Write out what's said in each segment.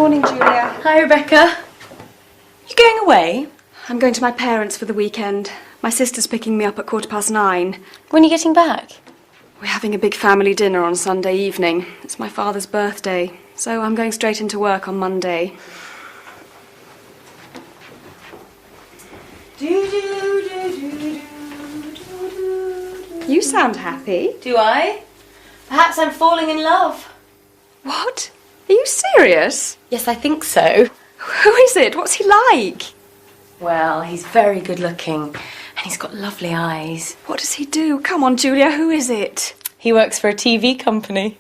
Morning, Julia. Hi, Rebecca. You going away? I'm going to my parents for the weekend. My sister's picking me up at 9:15. When are you getting back? We're having a big family dinner on Sunday evening. It's my father's birthday, so I'm going straight into work on Monday. You sound happy. Do I? Perhaps I'm falling in love. What? Are you serious? Yes, I think so. Who is it? What's he like? Well, he's very good looking, and he's got lovely eyes. What does he do? Come on, Julia, who is it? He works for a TV company.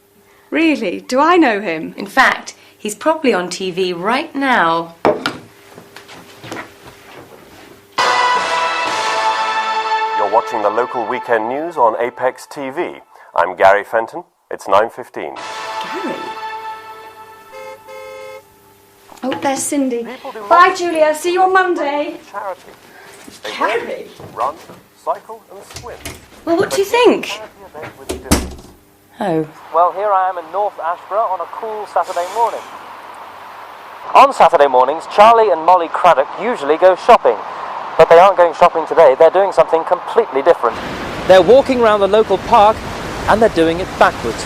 Really? Do I know him? In fact, he's probably on TV right now. You're watching the local weekend news on Apex TV. I'm Gary Fenton. It's 9:15. Gary? Oh, there's Cindy. Bye, Julia. See you on Monday. Charity. They Gary? run, cycle and swim. Well, what do you think? Charity event with students. Oh. Well, here I am in North Ashborough on a cool Saturday morning. On Saturday mornings, Charlie and Molly Craddock usually go shopping. But they aren't going shopping today, they're doing something completely different. They're walking around the local park, and they're doing it backwards.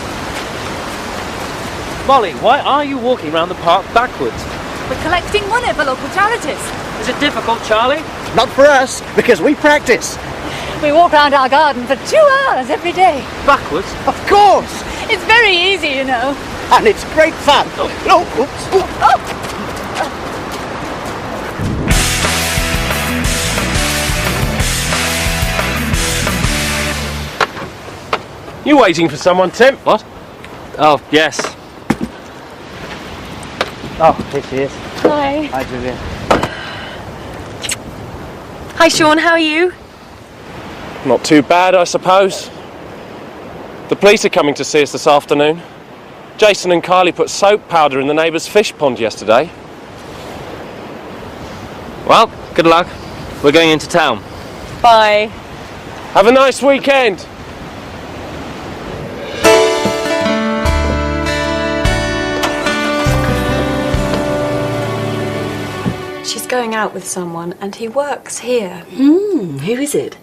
Molly, why are you walking around the park backwards? We're collecting money for local charities. Is it difficult, Charlie? Not for us, because we practice. We walk around our garden for 2 hours every day. Backwards? Of course! It's very easy, you know. And it's great fun. Oh, oops. You waiting for someone, Tim? What? Oh, yes. Oh, here she is. Hi. Hi, Julia. Hi, Sean. How are you? Not too bad, I suppose. The police are coming to see us this afternoon. Jason and Kylie put soap powder in the neighbour's fish pond yesterday. Well, good luck. We're going into town. Bye. Have a nice weekend. She's going out with someone, and he works here. Who is it?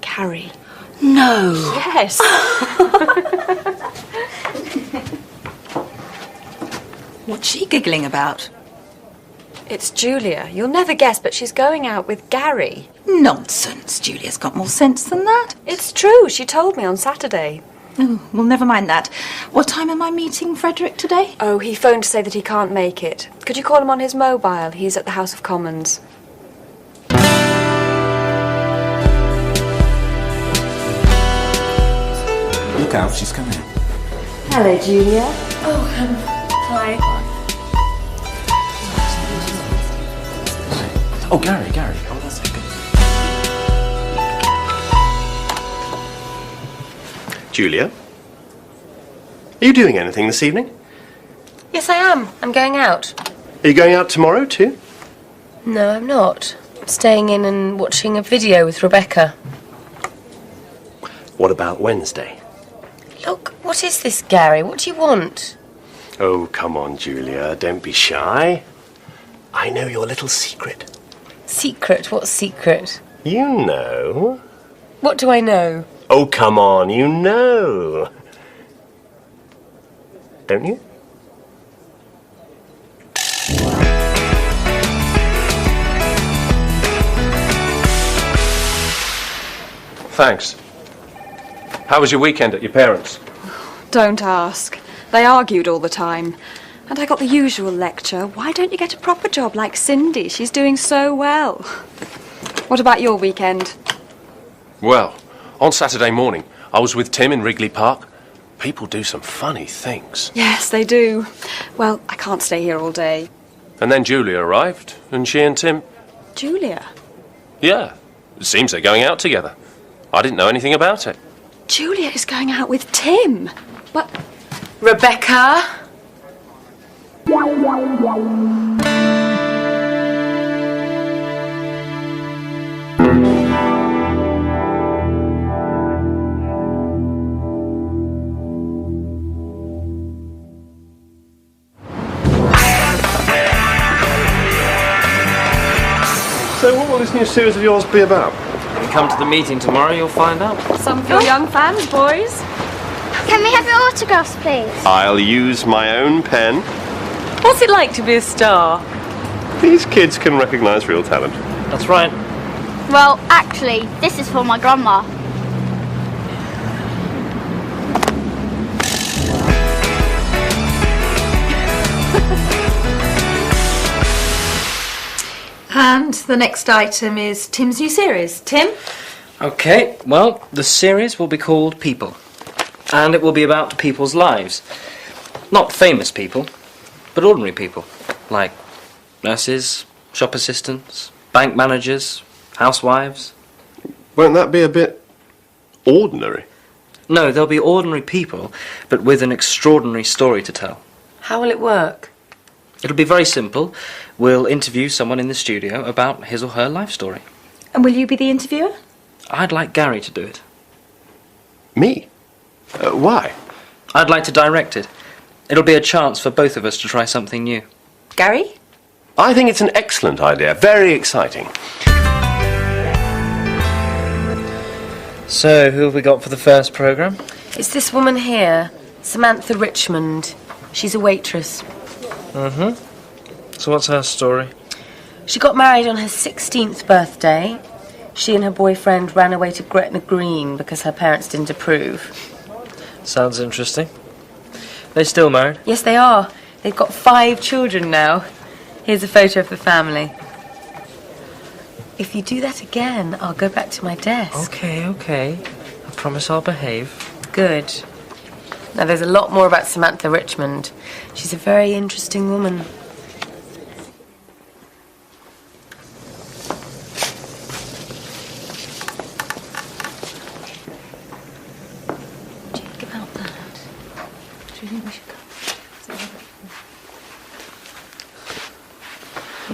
Carrie. No. Yes. What's she giggling about? It's Julia. You'll never guess, but she's going out with Gary. Nonsense. Julia's got more sense than that. It's true. She told me on Saturday. Oh, well, never mind that. What time am I meeting Frederick today? Oh, he phoned to say that he can't make it. Could you call him on his mobile? He's at the House of Commons. Look out, she's coming. Hello, Julia. Hi. Oh, Gary. Oh, that's good. Julia? Are you doing anything this evening? Yes, I am. I'm going out. Are you going out tomorrow too? No, I'm not. I'm staying in and watching a video with Rebecca. What about Wednesday? Look, what is this, Gary? What do you want? Oh, come on, Julia. Don't be shy. I know your little secret. Secret? What secret? You know. What do I know? Oh, come on, you know. Don't you? Thanks. How was your weekend at your parents'? Don't ask. They argued all the time. And I got the usual lecture. Why don't you get a proper job like Cindy? She's doing so well. What about your weekend? Well, on Saturday morning, I was with Tim in Wrigley Park. People do some funny things. Yes, they do. Well, I can't stay here all day. And then Julia arrived, and she and Tim... Julia? Yeah, it seems they're going out together. I didn't know anything about it. Julia is going out with Tim. But... Rebecca? this series of yours be about? If you come to the meeting tomorrow, you'll find out. Some for your young fans, boys. Can we have your autographs, please? I'll use my own pen. What's it like to be a star? These kids can recognise real talent. That's right. Well, actually, this is for my grandma. And the next item is Tim's new series. Tim? Okay, well, the series will be called People. And it will be about people's lives. Not famous people, but ordinary people. Like nurses, shop assistants, bank managers, housewives. Won't that be a bit ordinary? No, they'll be ordinary people, but with an extraordinary story to tell. How will it work? It'll be very simple. We'll interview someone in the studio about his or her life story. And will you be the interviewer? I'd like Gary to do it. Me? Why? I'd like to direct it. It'll be a chance for both of us to try something new. Gary? I think it's an excellent idea. Very exciting. So, who have we got for the first programme? It's this woman here, Samantha Richmond. She's a waitress. So what's her story? She got married on her 16th birthday. She and her boyfriend ran away to Gretna Green because her parents didn't approve. Sounds interesting. They still married? Yes, they are. They've got 5 children now. Here's a photo of the family. If you do that again, I'll go back to my desk. Okay. I promise I'll behave. Good. Now, there's a lot more about Samantha Richmond. She's a very interesting woman. What do you think about that? Do you think we should go?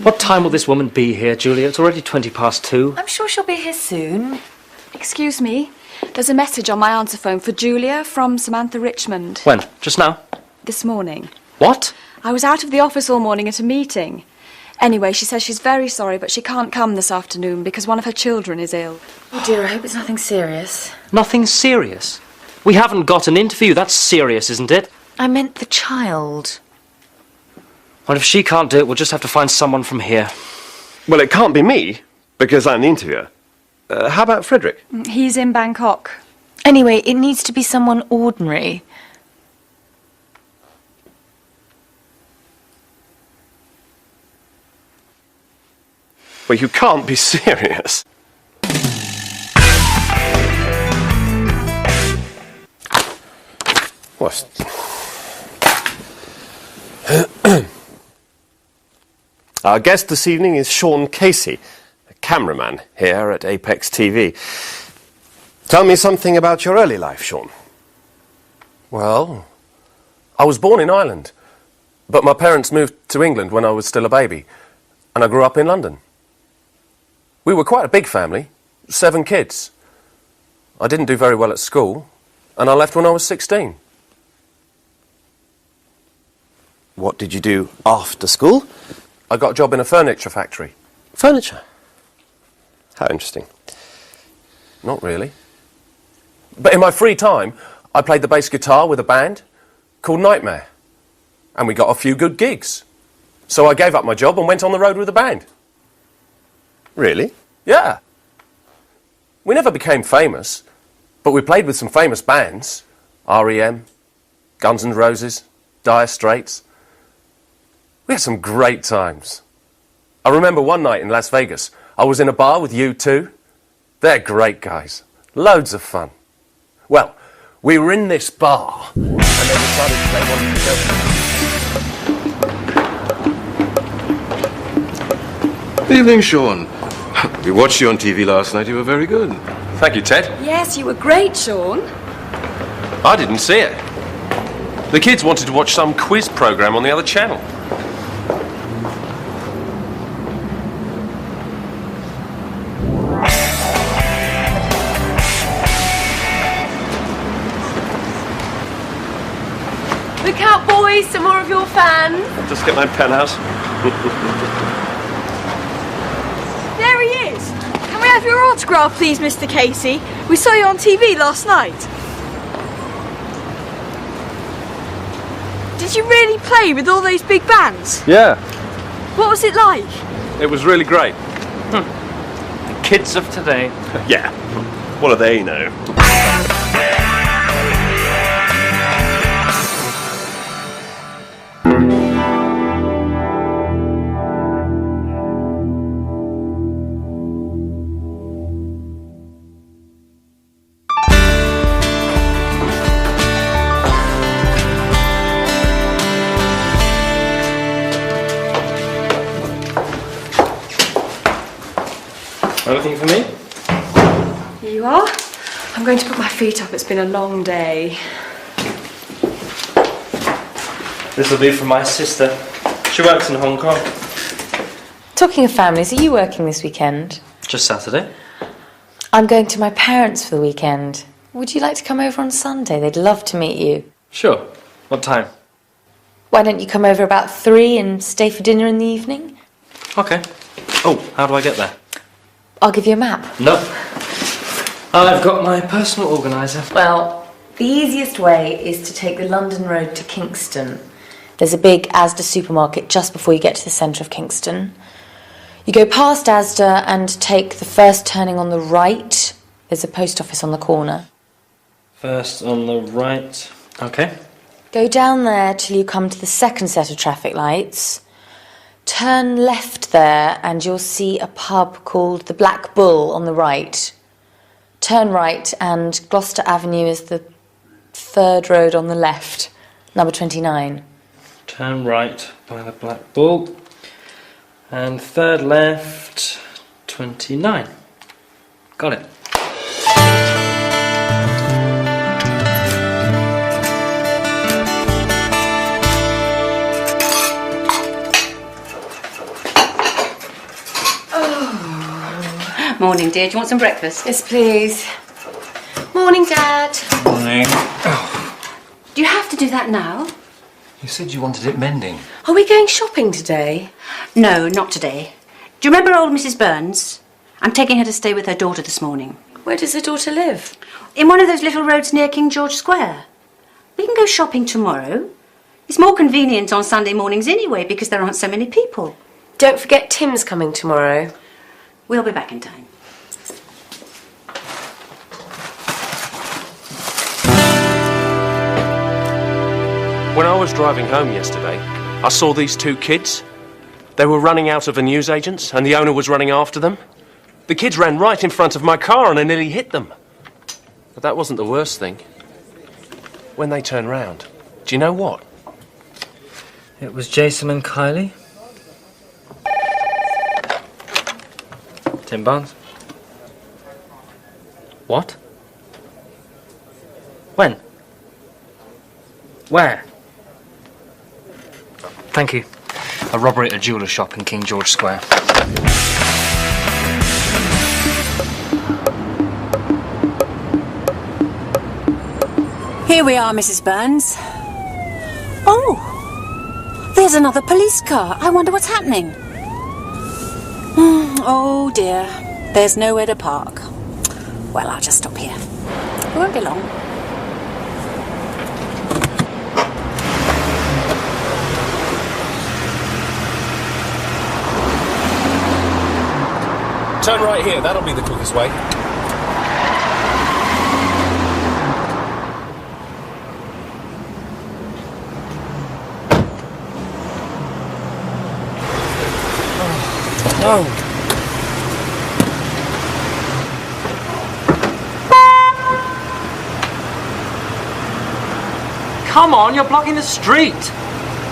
What time will this woman be here, Julia? It's already 2:20. I'm sure she'll be here soon. Excuse me. There's a message on my answer phone for Julia from Samantha Richmond. When? Just now? This morning. What? I was out of the office all morning at a meeting. Anyway, she says she's very sorry, but she can't come this afternoon because one of her children is ill. Oh dear, I hope it's nothing serious. Nothing serious. We haven't got an interview. That's serious, isn't it? I meant the child. Well, if she can't do it, we'll just have to find someone from here. Well, it can't be me, because I'm the interviewer. How about Frederick? He's in Bangkok. Anyway, it needs to be someone ordinary. Well, you can't be serious. What? Our guest this evening is Sean Casey, a cameraman here at Apex TV. Tell me something about your early life, Sean. Well, I was born in Ireland, but my parents moved to England when I was still a baby, and I grew up in London. We were quite a big family, 7 kids. I didn't do very well at school, and I left when I was 16. What did you do after school? I got a job in a furniture factory. Furniture. How interesting. Not really. But in my free time, I played the bass guitar with a band called Nightmare. And we got a few good gigs. So I gave up my job and went on the road with the band. Really? Yeah. We never became famous, but we played with some famous bands. R.E.M., Guns N' Roses, Dire Straits. We had some great times. I remember one night in Las Vegas, I was in a bar with U2. They're great guys. Loads of fun. Well, we were in this bar, and they decided they wanted to go. Good evening, Sean. We watched you on TV last night. You were very good. Thank you, Ted. Yes, you were great, Sean. I didn't see it. The kids wanted to watch some quiz program on the other channel. Look out, boys, some more of your fans. I'll just get my pen out. There he is. have your autograph, please, Mr. Casey? We saw you on TV last night. Did you really play with all those big bands? Yeah, What was it like? it was really great. The kids of today. Yeah. What do they know? Anything for me? Here you are. I'm going to put my feet up. It's been a long day. This will be for my sister. She works in Hong Kong. Talking of families, are you working this weekend? Just Saturday. I'm going to my parents for the weekend. Would you like to come over on Sunday? They'd love to meet you. Sure. What time? Why don't you come over about 3 and stay for dinner in the evening? Okay. Oh, how do I get there? I'll give you a map. No. I've got my personal organiser. Well, the easiest way is to take the London Road to Kingston. There's a big Asda supermarket just before you get to the centre of Kingston. You go past Asda and take the first turning on the right. There's a post office on the corner. First on the right. Okay. Go down there till you come to the second set of traffic lights. Turn left there and you'll see a pub called the Black Bull on the right. Turn right and Gloucester Avenue is the third road on the left, number 29. Turn right by the Black Bull. And third left, 29. Got it. Morning, dear. Do you want some breakfast? Yes, please. Morning, Dad. Morning. Do you have to do that now? You said you wanted it mending. Are we going shopping today? No, not today. Do you remember old Mrs. Burns? I'm taking her to stay with her daughter this morning. Where does her daughter live? In one of those little roads near King George Square. We can go shopping tomorrow. It's more convenient on Sunday mornings anyway because there aren't so many people. Don't forget Tim's coming tomorrow. We'll be back in time. When I was driving home yesterday, I saw these two kids. They were running out of a newsagent's and the owner was running after them. The kids ran right in front of my car and I nearly hit them. But that wasn't the worst thing. When they turned round, do you know what? It was Jason and Kylie. Tim Barnes. What? When? Where? Thank you. A robbery at a jeweller's shop in King George Square. Here we are, Mrs. Burns. Oh, there's another police car. I wonder what's happening. Oh dear, there's nowhere to park. Well, I'll just stop here. It won't be long. Turn right here, that'll be the quickest way. No. Come on, you're blocking the street.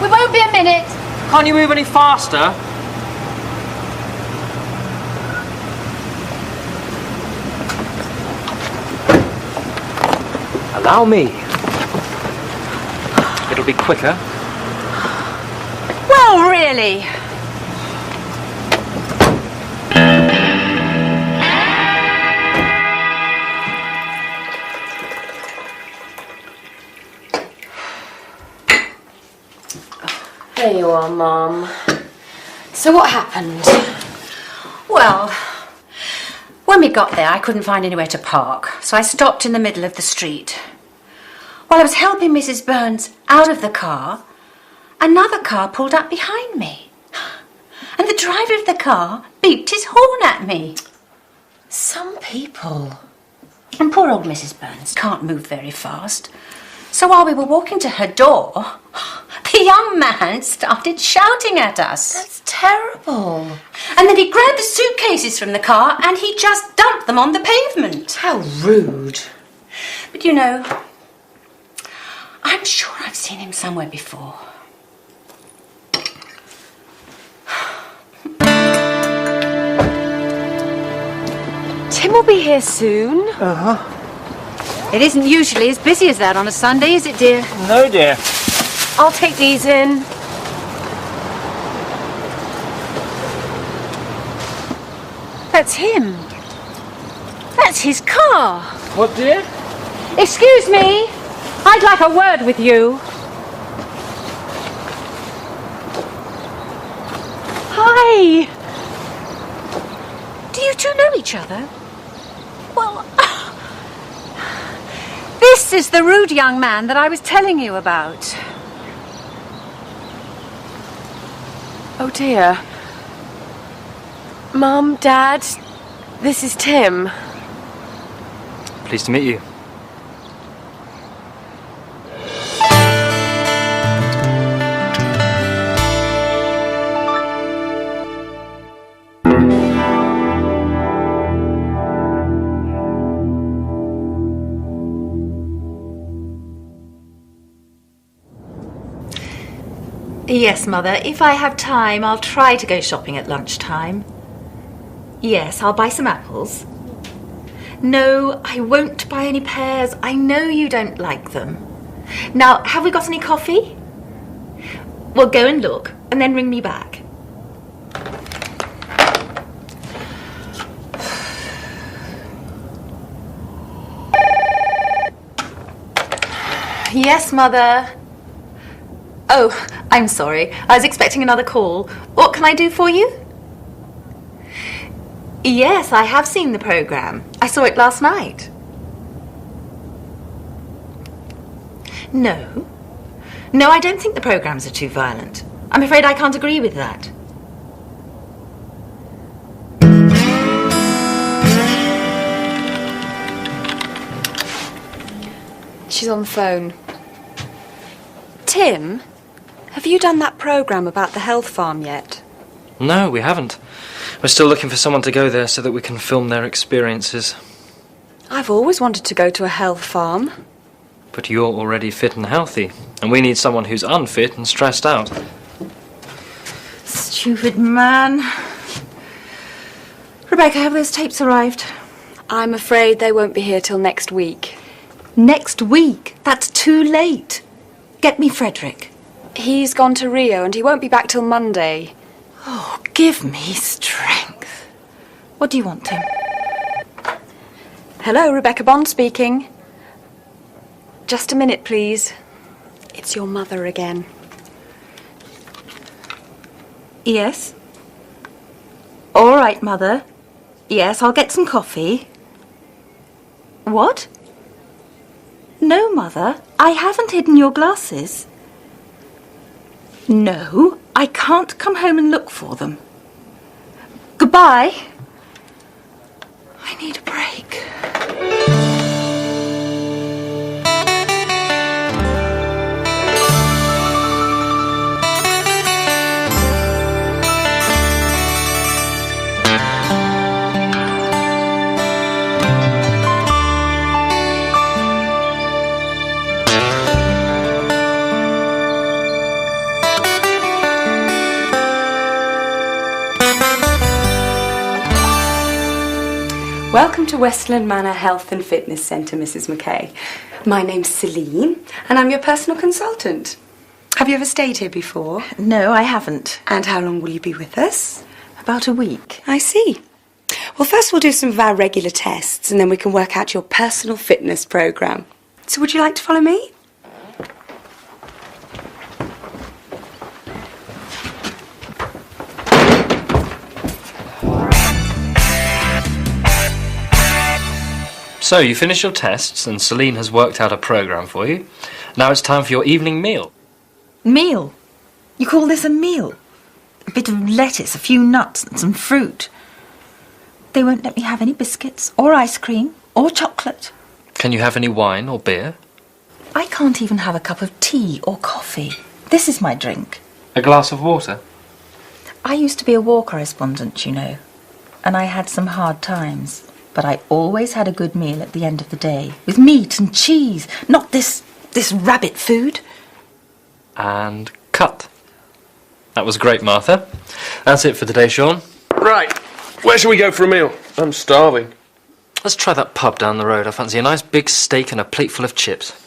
We won't be a minute. Can't you move any faster? Allow me. It'll be quicker. Well, really? There you are, Mum. So what happened? Well, When we got there, I couldn't find anywhere to park, so I stopped in the middle of the street. While I was helping Mrs. Burns out of the car, another car pulled up behind me. And the driver of the car beeped his horn at me. Some people. And poor old Mrs. Burns can't move very fast. So while we were walking to her door, the young man started shouting at us. That's terrible. And then he grabbed the suitcases from the car and he just dumped them on the pavement. How rude. But you know, I'm sure I've seen him somewhere before. Tim will be here soon. It isn't usually as busy as that on a Sunday, is it, dear? No, dear. I'll take these in. That's him. That's his car. What, dear? Excuse me. I'd like a word with you. Hi. Do you two know each other? Well, this is the rude young man that I was telling you about. Oh dear. Mum, Dad, this is Tim. Pleased to meet you. Yes, Mother. If I have time, I'll try to go shopping at lunchtime. Yes, I'll buy some apples. No, I won't buy any pears. I know you don't like them. Now, have we got any coffee? Well, go and look, and then ring me back. Yes, Mother. Oh, I'm sorry. I was expecting another call. What can I do for you? Yes, I have seen the programme. I saw it last night. No. No, I don't think the programmes are too violent. I'm afraid I can't agree with that. She's on the phone. Tim, have you done that programme about the health farm yet? No, we haven't. We're still looking for someone to go there so that we can film their experiences. I've always wanted to go to a health farm. But you're already fit and healthy, and we need someone who's unfit and stressed out. Stupid man. Rebecca, have those tapes arrived? I'm afraid they won't be here till next week. Next week? That's too late. Get me Frederick. He's gone to Rio and he won't be back till Monday. Oh, give me strength. What do you want, Tim? Hello, Rebecca Bond speaking. Just a minute, please. It's your mother again. Yes? All right, Mother. Yes, I'll get some coffee. What? No, Mother. I haven't hidden your glasses. No, I can't come home and look for them. Goodbye. I need a break. Welcome to Westland Manor Health and Fitness Centre, Mrs. McKay. My name's Celine, and I'm your personal consultant. Have you ever stayed here before? No, I haven't. And how long will you be with us? About a week. I see. Well, first we'll do some of our regular tests, and then we can work out your personal fitness programme. So would you like to follow me? So, you finished your tests and Celine has worked out a programme for you. Now it's time for your evening meal. Meal? You call this a meal? A bit of lettuce, a few nuts and some fruit. They won't let me have any biscuits or ice cream or chocolate. Can you have any wine or beer? I can't even have a cup of tea or coffee. This is my drink. A glass of water? I used to be a war correspondent, you know, and I had some hard times. But I always had a good meal at the end of the day, with meat and cheese, not this rabbit food. And cut. That was great, Martha. That's it for today, Sean. Right. Where shall we go for a meal? I'm starving. Let's try that pub down the road. I fancy a nice big steak and a plate full of chips.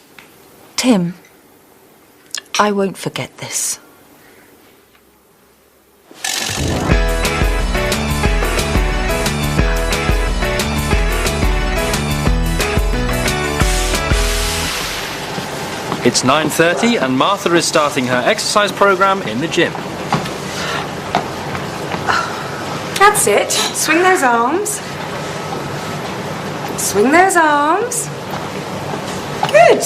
Tim, I won't forget this. It's 9:30 and Martha is starting her exercise programme in the gym. That's it. Swing those arms. Swing those arms. Good.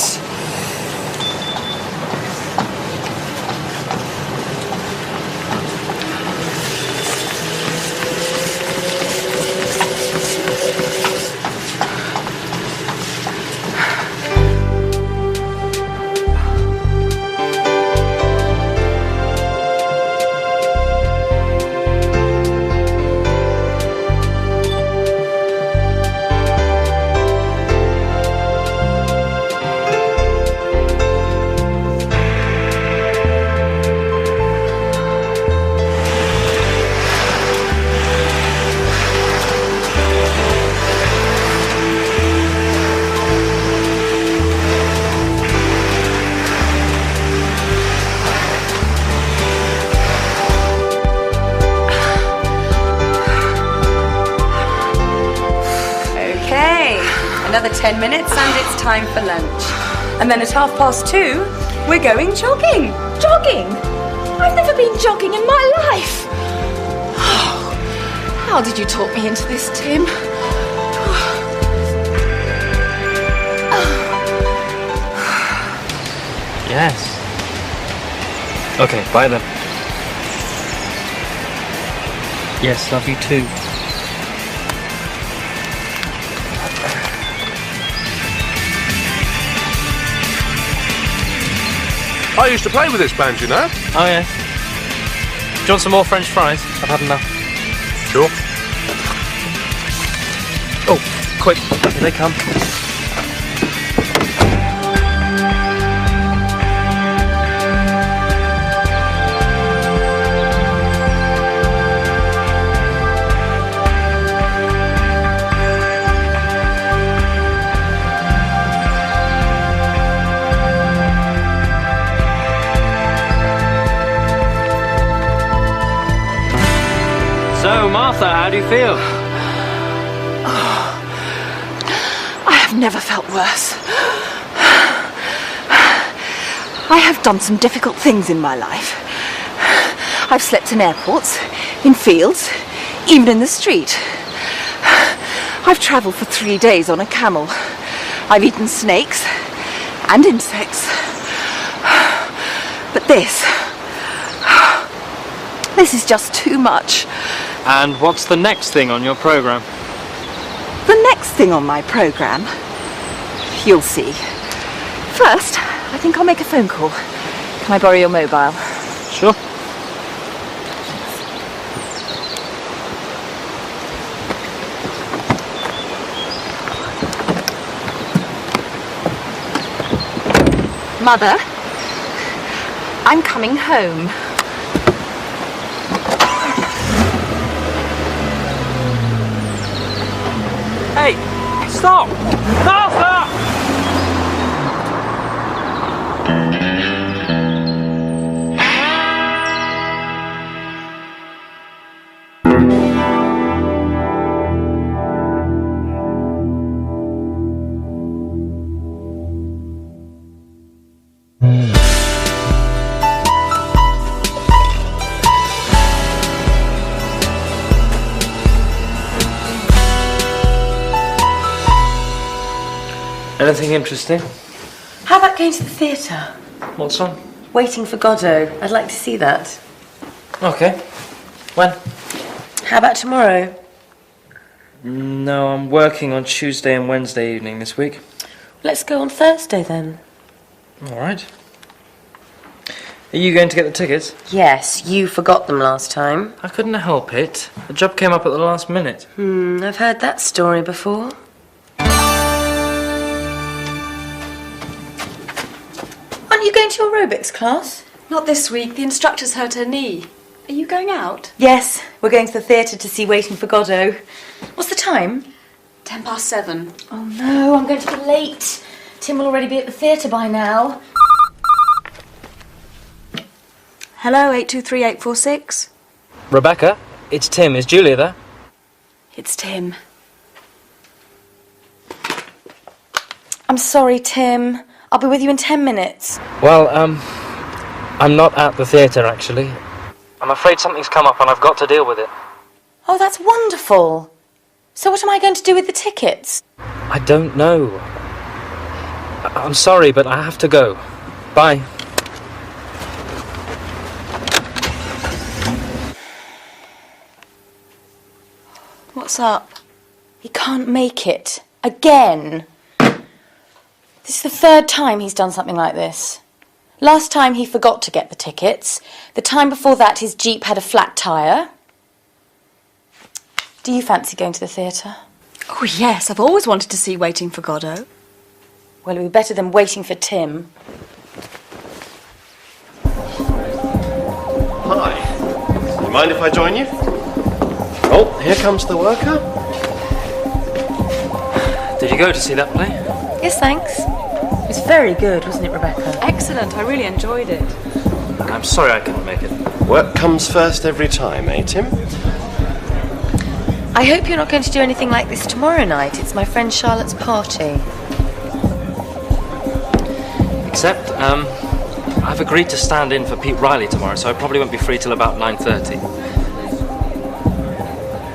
Another 10 minutes and it's time for lunch. And then at 2:30, we're going jogging. Jogging? I've never been jogging in my life. How did you talk me into this, Tim? Yes. Okay, bye then. Yes, love you too. I used to play with this band, you know. Oh, yeah. Do you want some more French fries? I've had enough. Sure. Oh, quick. Here they come. So, Martha, how do you feel? I have never felt worse. I have done some difficult things in my life. I've slept in airports, in fields, even in the street. I've travelled for 3 days on a camel. I've eaten snakes and insects. But this is just too much. And what's the next thing on your programme? The next thing on my programme? You'll see. First, I think I'll make a phone call. Can I borrow your mobile? Sure. Mother, I'm coming home. Hey, stop! Martha! Anything interesting? How about going to the theatre? What's on? Waiting for Godot. I'd like to see that. Okay. When? How about tomorrow? No, I'm working on Tuesday and Wednesday evening this week. Let's go on Thursday then. All right. Are you going to get the tickets? Yes, you forgot them last time. I couldn't help it. The job came up at the last minute. I've heard that story before. Aren't you going to your aerobics class? Not this week. The instructor's hurt her knee. Are you going out? Yes, we're going to the theatre to see Waiting for Godot. What's the time? 7:10. Oh no, I'm going to be late. Tim will already be at the theatre by now. Hello, 823846. Rebecca, it's Tim. Is Julia there? It's Tim. I'm sorry, Tim. I'll be with you in 10 minutes. Well, I'm not at the theatre, actually. I'm afraid something's come up and I've got to deal with it. Oh, that's wonderful. So what am I going to do with the tickets? I don't know. I'm sorry, but I have to go. Bye. What's up? He can't make it. Again. This is the third time he's done something like this. Last time he forgot to get the tickets. The time before that his Jeep had a flat tyre. Do you fancy going to the theatre? Oh, yes. I've always wanted to see Waiting for Godot. Well, it'll be better than waiting for Tim. Hi. You mind if I join you? Oh, here comes the worker. Did you go to see that play? Yes, thanks. It was very good, wasn't it, Rebecca? Excellent. I really enjoyed it. I'm sorry I couldn't make it. Work comes first every time, eh, Tim? I hope you're not going to do anything like this tomorrow night. It's my friend Charlotte's party. Except, I've agreed to stand in for Pete Riley tomorrow, so I probably won't be free till about 9:30.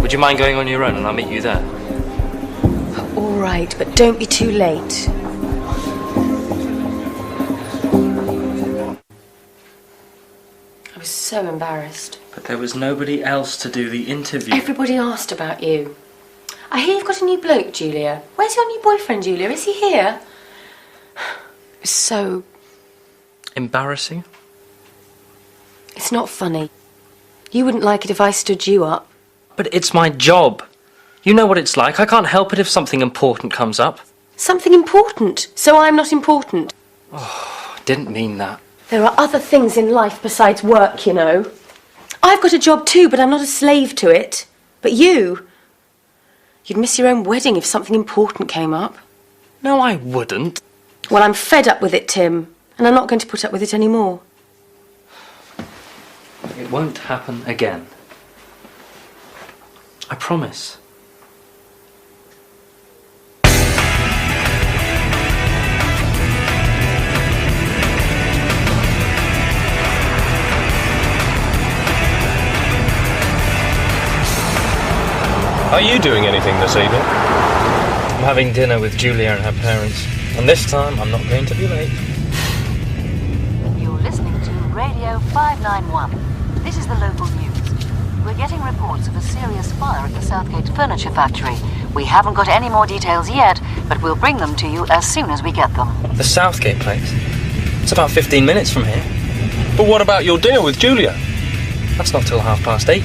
Would you mind going on your own and I'll meet you there? All right, but don't be too late. I was so embarrassed. But there was nobody else to do the interview. Everybody asked about you. I hear you've got a new bloke, Julia. Where's your new boyfriend, Julia? Is he here? It was so... Embarrassing? It's not funny. You wouldn't like it if I stood you up. But it's my job. You know what it's like. I can't help it if something important comes up. Something important? So I'm not important? Oh, I didn't mean that. There are other things in life besides work, you know. I've got a job too, but I'm not a slave to it. But you'd miss your own wedding if something important came up. No, I wouldn't. Well, I'm fed up with it, Tim, and I'm not going to put up with it anymore. It won't happen again. I promise. Are you doing anything this evening? I'm having dinner with Julia and her parents. And this time, I'm not going to be late. You're listening to Radio 591. This is the local news. We're getting reports of a serious fire at the Southgate Furniture Factory. We haven't got any more details yet, but we'll bring them to you as soon as we get them. The Southgate place? It's about 15 minutes from here. But what about your dinner with Julia? That's not till 8:30.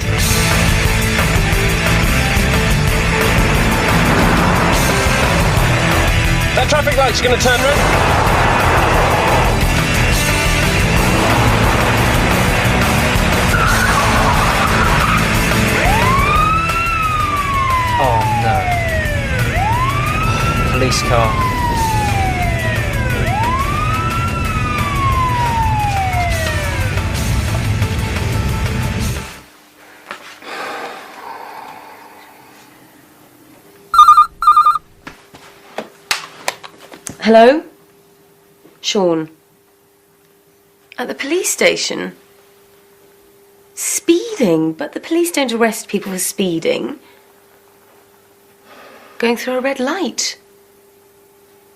That traffic light's going to turn red. Oh no. Police car. Hello? Sean. At the police station? Speeding? But the police don't arrest people for speeding. Going through a red light.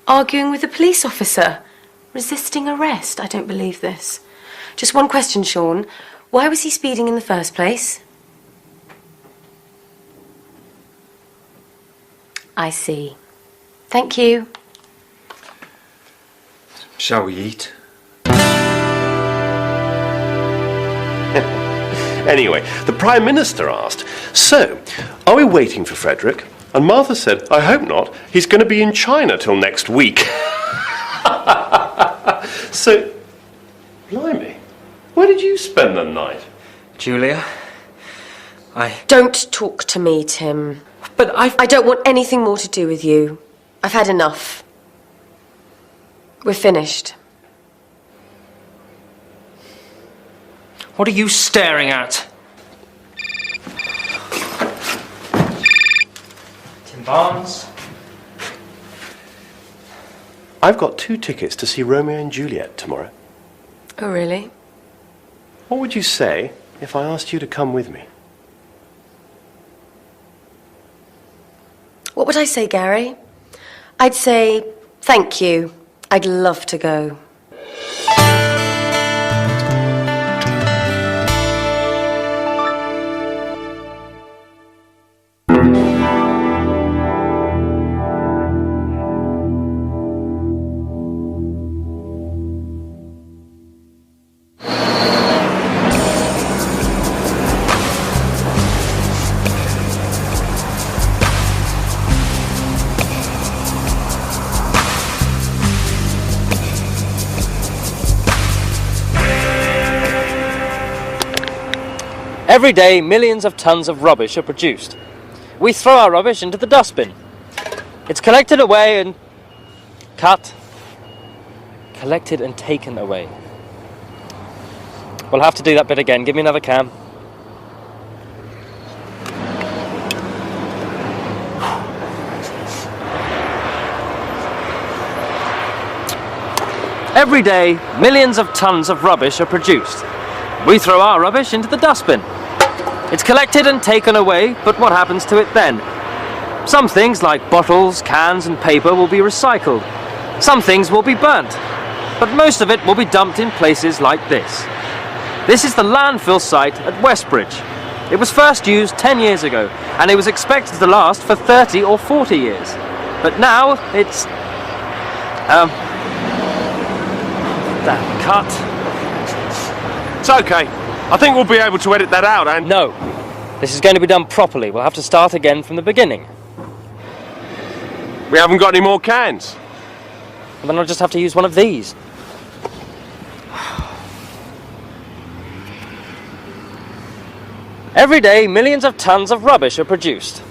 Arguing with a police officer? Resisting arrest? I don't believe this. Just one question, Sean. Why was he speeding in the first place? I see. Thank you. Shall we eat? Anyway, the Prime Minister asked, "So, are we waiting for Frederick?" And Martha said, "I hope not. He's going to be in China till next week." So, blimey, where did you spend the night? Julia, Don't talk to me, Tim. But I don't want anything more to do with you. I've had enough. We're finished. What are you staring at? Tim Barnes? I've got 2 tickets to see Romeo and Juliet tomorrow. Oh, really? What would you say if I asked you to come with me? What would I say, Gary? I'd say, thank you. I'd love to go. Every day, millions of tons of rubbish are produced. We throw our rubbish into the dustbin. It's collected away and collected and taken away. We'll have to do that bit again. Give me another can. Every day, millions of tons of rubbish are produced. We throw our rubbish into the dustbin. It's collected and taken away, but what happens to it then? Some things like bottles, cans and paper will be recycled. Some things will be burnt, but most of it will be dumped in places like this. This is the landfill site at Westbridge. It was first used 10 years ago, and it was expected to last for 30 or 40 years. But now it's... cut. It's okay. I think we'll be able to edit that out, and... No. This is going to be done properly. We'll have to start again from the beginning. We haven't got any more cans. And then I'll just have to use one of these. Every day, millions of tons of rubbish are produced.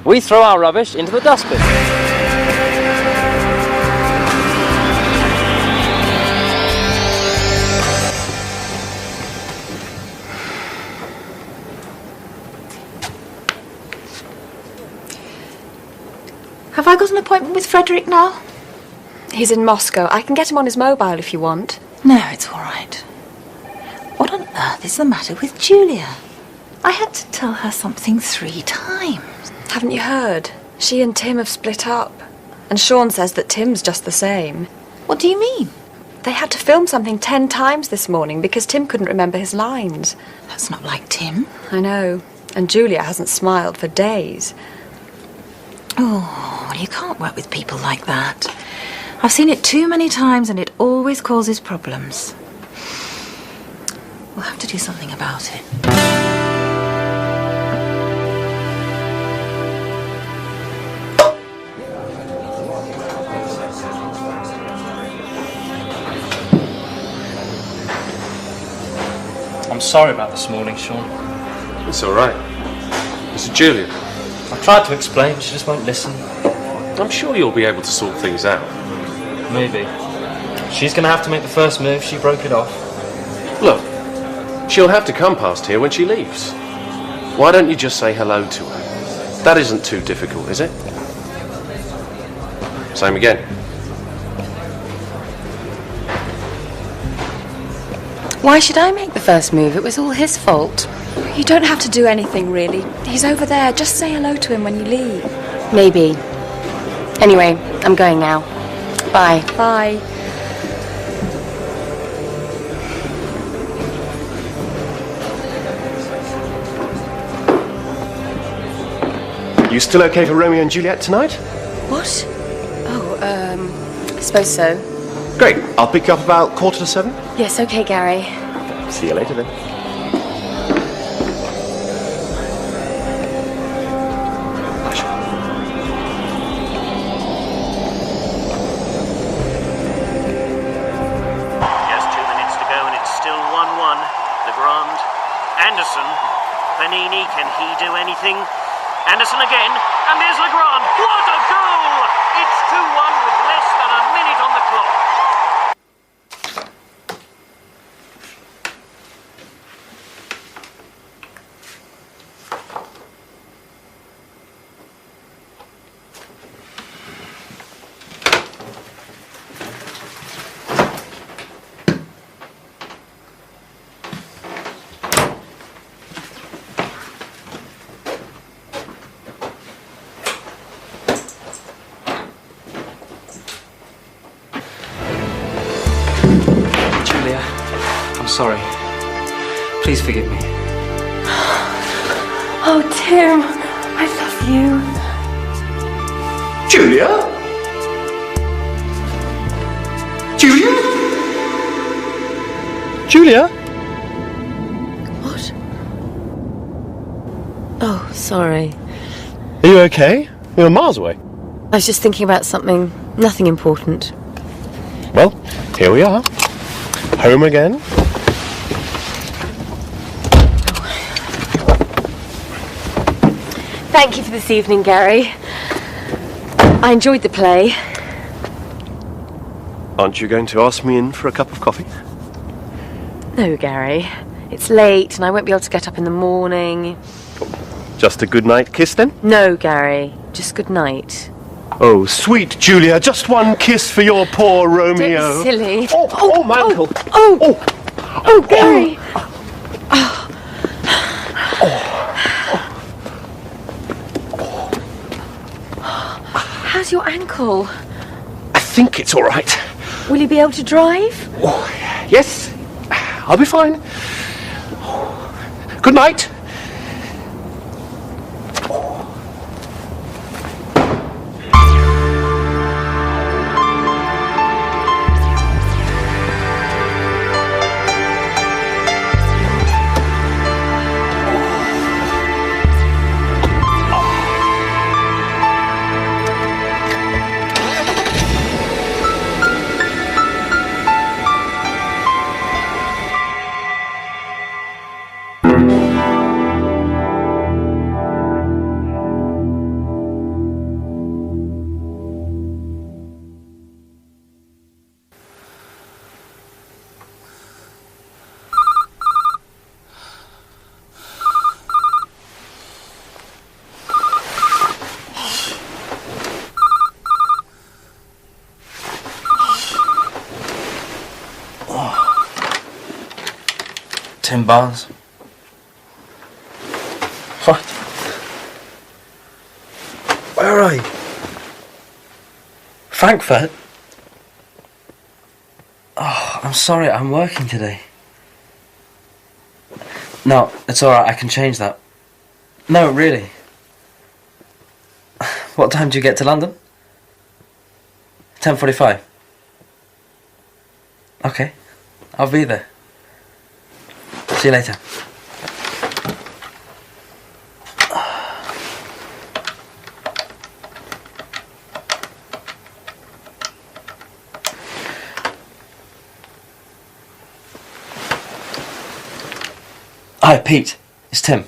We throw our rubbish into the dustbin. Have I got an appointment with Frederick now? He's in Moscow. I can get him on his mobile if you want. No, it's all right. What on earth is the matter with Julia? I had to tell her something 3 times. Haven't you heard? She and Tim have split up. And Sean says that Tim's just the same. What do you mean? They had to film something 10 times this morning because Tim couldn't remember his lines. That's not like Tim. I know. And Julia hasn't smiled for days. Oh, well, you can't work with people like that. I've seen it too many times and it always causes problems. We'll have to do something about it. I'm sorry about this morning, Sean. It's all right. It's Julia. I tried to explain, but she just won't listen. I'm sure you'll be able to sort things out. Maybe. She's going to have to make the first move. She broke it off. Look, she'll have to come past here when she leaves. Why don't you just say hello to her? That isn't too difficult, is it? Same again. Why should I make the first move? It was all his fault. You don't have to do anything, really. He's over there. Just say hello to him when you leave. Maybe. Anyway, I'm going now. Bye. Bye. You still okay for Romeo and Juliet tonight? What? Oh, I suppose so. Great. I'll pick you up about 6:45. Yes, okay, Gary. See you later then. Just 2 minutes to go and it's still 1-1. Legrand. Anderson. Panini, can he do anything? Anderson again, and there's Legrand. What a goal! It's 2-1 with less than a minute on the clock. Julia, I'm sorry. Please forgive me. Oh, Tim, I love you. Julia? Julia? Julia? What? Oh, sorry. Are you okay? You're miles away. I was just thinking about something, nothing important. Well, here we are. Home again. Thank you for this evening, Gary. I enjoyed the play. Aren't you going to ask me in for a cup of coffee? No, Gary. It's late and I won't be able to get up in the morning. Just a good night kiss then? No, Gary. Just good night. Oh, sweet Julia, just one kiss for your poor Romeo. Don't be silly. Oh, my ankle. Oh, Gary. How's your ankle? I think it's all right. Will you be able to drive? Oh, yes, I'll be fine. Good night. Tim Barnes. What? Where are you? Frankfurt? Oh, I'm sorry, I'm working today. No, it's alright, I can change that. No, really. What time do you get to London? 10:45. Okay, I'll be there. See you later. Hi, Pete. It's Tim.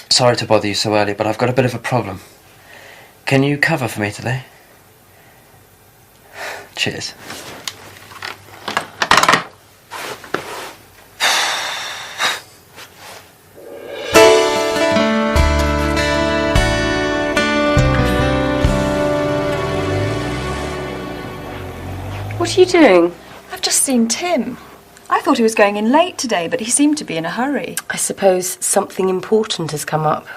Sorry to bother you so early, but I've got a bit of a problem. Can you cover for me today? Cheers. What are you doing? I've just seen Tim. I thought he was going in late today, but he seemed to be in a hurry. I suppose something important has come up.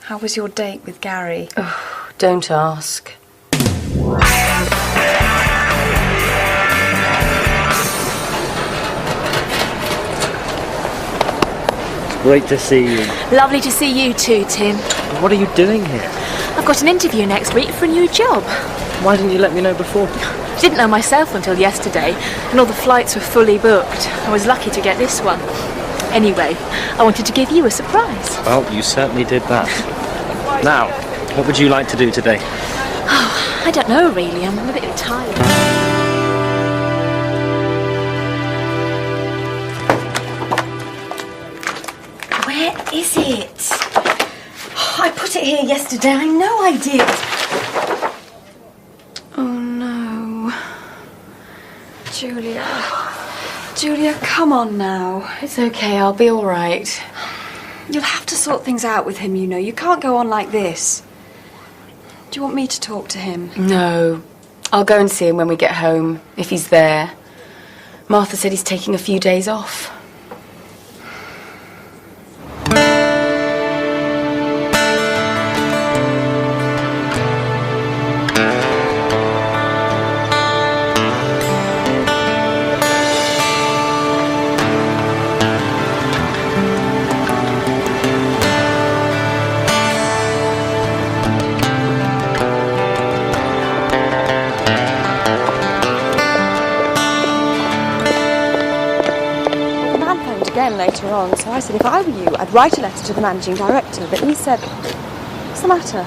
How was your date with Gary? Oh, don't ask. Great to see you. Lovely to see you too, Tim. What are you doing here? I've got an interview next week for a new job. Why didn't you let me know before? Didn't know myself until yesterday, and all the flights were fully booked. I was lucky to get this one. Anyway, I wanted to give you a surprise. Well, you certainly did that. Now, what would you like to do today? Oh, I don't know really. I'm a bit tired. Where is it? Oh, I put it here yesterday. I know I did. Oh no. Julia. Julia, come on now. It's okay, I'll be all right. You'll have to sort things out with him, you know. You can't go on like this. Do you want me to talk to him? No. I'll go and see him when we get home, if he's there. Martha said he's taking a few days off. Later on, so I said if I were you, I'd write a letter to the managing director, but he said, what's the matter?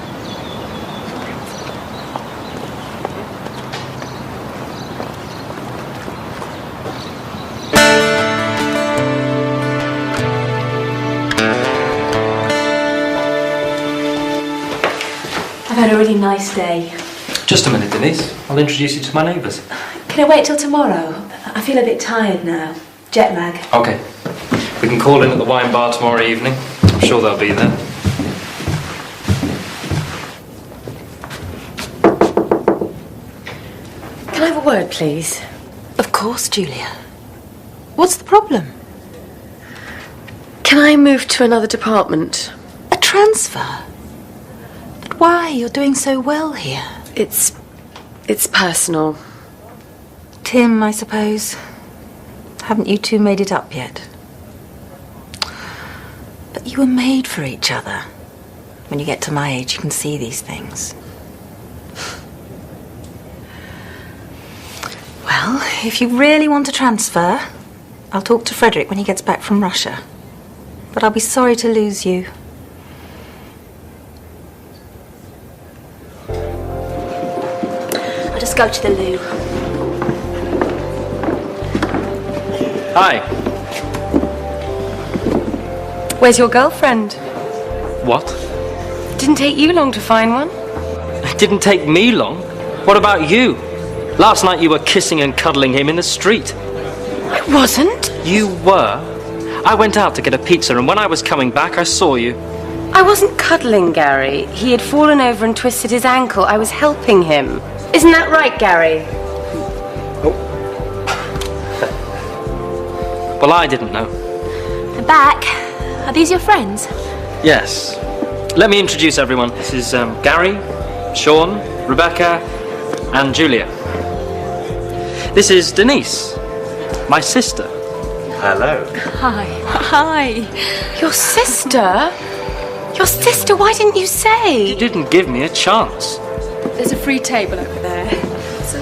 I've had a really nice day. Just a minute, Denise. I'll introduce you to my neighbours. Can I wait till tomorrow? I feel a bit tired now. Jet lag. Okay. We can call in at the wine bar tomorrow evening. I'm sure they'll be there. Can I have a word, please? Of course, Julia. What's the problem? Can I move to another department? A transfer? But why? You're doing so well here. It's personal. Tim, I suppose. Haven't you two made it up yet? But you were made for each other. When you get to my age, you can see these things. Well, if you really want to transfer, I'll talk to Frederick when he gets back from Russia. But I'll be sorry to lose you. I'll just go to the loo. Hi. Where's your girlfriend? What? Didn't take you long to find one. It didn't take me long. What about you? Last night you were kissing and cuddling him in the street. I wasn't. You were. I went out to get a pizza, and when I was coming back, I saw you. I wasn't cuddling Gary. He had fallen over and twisted his ankle. I was helping him. Isn't that right, Gary? Well, I didn't know. I'm back. Are these your friends? Yes. Let me introduce everyone. This is Gary, Sean, Rebecca, and Julia. This is Denise, my sister. Hello. Hi. Hi. Your sister? Your sister? Why didn't you say? You didn't give me a chance. There's a free table over there. So